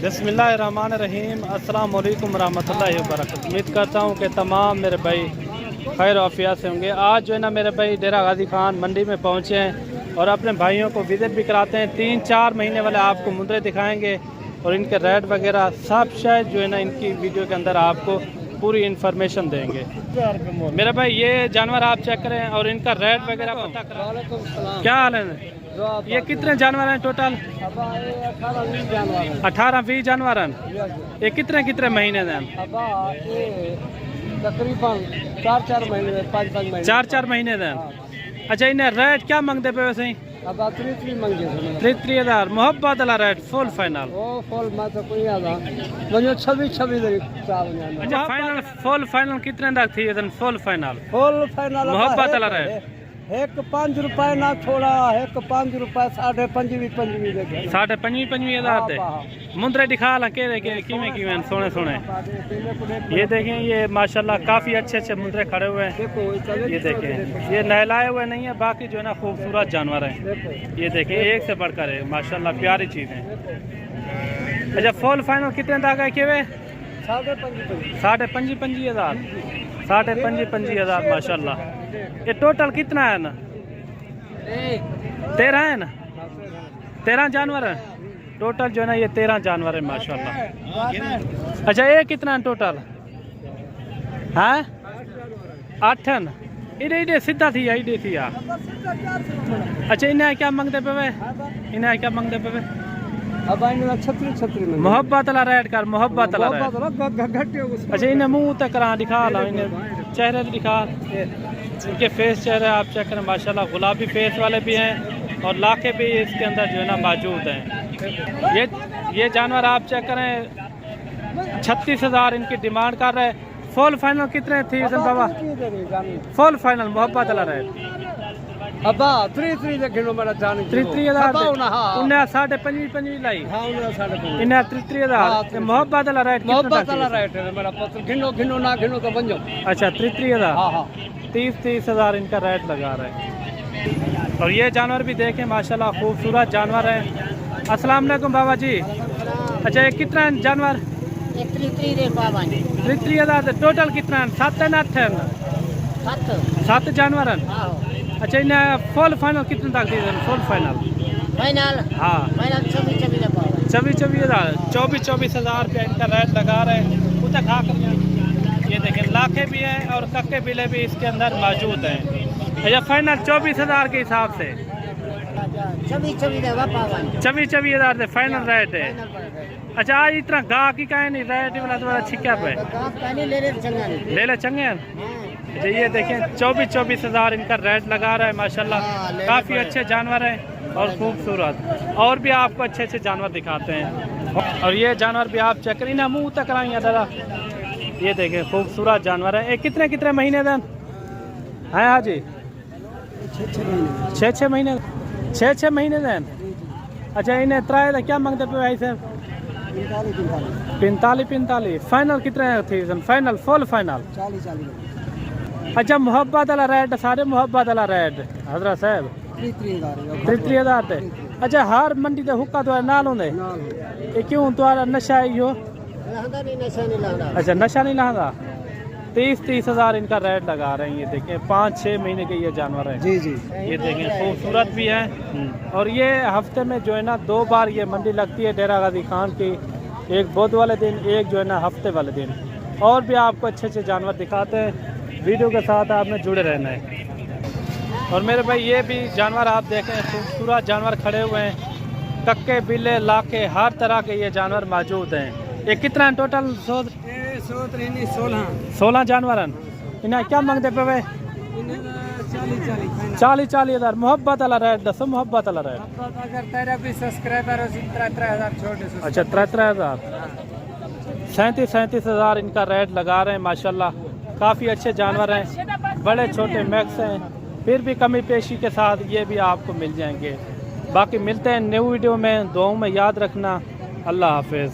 बिस्मिल्लाहिर्रहमानिर्रहीम। अस्सलाम वालेकुम रहमतुल्लाहि व बरकातहू। उम्मीद करता हूँ कि तमाम मेरे भाई खैर आफियत से होंगे। आज जो है ना मेरे भाई डेरा गाजी खान मंडी में पहुँचे हैं और अपने भाइयों को विज़िट भी कराते हैं। 3-4 महीने वाले आपको मुंदरे दिखाएंगे और इनके रेट वगैरह सब शायद जो है ना इनकी वीडियो के अंदर आपको पूरी इन्फॉर्मेशन देंगे। मेरे भाई ये जानवर आप चेक करें और इनका रेट वगैरह पता करें। क्या हाल है? ये कितने जानवर हैं टोटल? 18-20 जानवर हैं। ये कितने कितने महीने हैं? तकरीबन 4-4 महीने 5-5 महीने 4-4 महीने हैं। अच्छा, इन्हें रेट क्या मांगते पे वैसे ही? अब 3 मंगे 3,000 मोहब्बत वाला रेट फुल फाइनल। ओ फुल मत कोई आदा मुझे 26 अच्छा, फाइनल फुल फाइनल कितने तक थी? फुल फाइनल मोहब्बत वाला रेट एक 5 रुपए ना थोड़ा, एक 5 रुपए 5,500 थे। मुंदरे दिखा ला के किमें सोने सोने। ये देखें, ये माशाल्लाह काफ़ी अच्छे मुंदरे खड़े हुए हैं। ये देखें, ये नहलाए हुए नहीं है, बाकी जो है ना खूबसूरत जानवर हैं। ये देखें, एक से बढ़कर है माशाल्लाह, प्यारी चीज़ है। अच्छा, फुल फाइनल कितने तक है के वे? 5,500 5,500 माशाल्लाह। ये टोटल कितना है ना? 13 है ना? 13 जानवर है टोटल जो है ना, ये 13 जानवर है माशाल्लाह। अच्छा, ये कितना है टोटल? हाँ 8 है ना? इधे सीधा थी इधे थी यार। अच्छा, इन्हें क्या मांगते पे? इन्हें क्या मांगते पे? अब छतरी मोहब्बत वाला रेट कर, मोहब्बत वाला रेट। अच्छा, इन्हें मुंह तक करा दिखा ला, इन्हें चेहरे दिखा, इनके फेस चेहरे आप चेक करें माशाल्लाह, गुलाबी फेस वाले भी हैं और लाखे भी इसके अंदर जो है ना मौजूद हैं। ये जानवर आप चेक करें 36,000 इनकी डिमांड कर रहे हैं। फुल फाइनल कितने थी बाबा? फुल फाइनल मोहब्बत वाला रेट अबा 3,000 उन्हें 5,500 लाई। इन्हें 3,000 मोहब्बत वाला रेट घिनो ना घिनो तो बन जाओ। अच्छा, 3,000 30,000 इनका रेट लगा रहे हैं। और ये जानवर भी देखें माशाल्लाह खूबसूरत जानवर है। अस्सलाम वालेकुम बाबा जी। अच्छा, ये कितना है जानवर? 3,000 टोटल कितना है? 7 है 8 है? 7 जानवर हैं। अच्छा, इन्हें फुल फाइनल कितने तक दी? फुल फाइनल हाँ 24,000 रुपया इनका रेट लगा रहे हैं। उतना खा कर ये देखें, लाखे भी हैं और कक्के बिले भी इसके अंदर मौजूद हैं। अच्छा, फाइनल 24,000 के हिसाब से 24,000 से फाइनल रेट है। अच्छा, आज इतना गाह की का नहीं रेट वाला तुम्हारा छिक्का पे ले ले चंगे हैं। अच्छा, ये देखें 24,000 इनका रेट लगा रहा है माशाल्लाह, काफ़ी अच्छे जानवर हैं और खूबसूरत। और भी आपको अच्छे जानवर दिखाते हैं। और ये जानवर भी आप चेक करें ना, मुँह तक कराएंगे दादा। ये देखें, खूबसूरत जानवर है। ये कितने कितने महीने दिन हैं हाजी? 6-6 महीने 6-6 महीने दिन। अच्छा, इन्हें त्राए क्या मांगते पे भाई साहब? 45 फाइनल कितने थे? Final full final 40। अच्छा, मोहब्बत वाला रेट सारे मोहब्बत वाला रेट हजरत साहब 3,000 थे। अच्छा, हर मंडी से हुक्का तो नाल होंगे? ये क्यों तुम्हारा नशा है यो? अच्छा, नशा नहीं लहंगा। 30,000 इनका रेट लगा रहे हैं। ये देखें 5-6 महीने के ये जानवर हैं। जी जी, ये देखें खूबसूरत भी हैं। और ये हफ्ते में जो है ना 2 बार ये मंडी लगती है डेरा गाजी खान की, एक बुध वाले दिन, एक जो है ना हफ्ते वाले दिन। और भी आपको अच्छे जानवर दिखाते हैं। वीडियो के साथ आपने जुड़े रहना है। और मेरे भाई ये भी जानवर आप देखें, खूबसूरत जानवर खड़े हुए हैं। कक्के बिल्ले लाके हर तरह के ये जानवर मौजूद हैं। ये कितना है टोटल? 16 जानवर हैं। इन्हें क्या मांगते पे वे? 40,000 मोहब्बत वाला रेट दसो, मोहब्बत वाला रेट। अगर तेरा भी सब्सक्राइबर 3,000 छोटे। अच्छा, 3,000 37,000 इनका रेट लगा रहे हैं माशाल्लाह, काफ़ी अच्छे जानवर हैं, बड़े छोटे मैक्स हैं, फिर भी कमी पेशी के साथ ये भी आपको मिल जाएंगे। बाकी मिलते हैं न्यू वीडियो में। दुआओं में याद रखना। अल्लाह हाफिज़।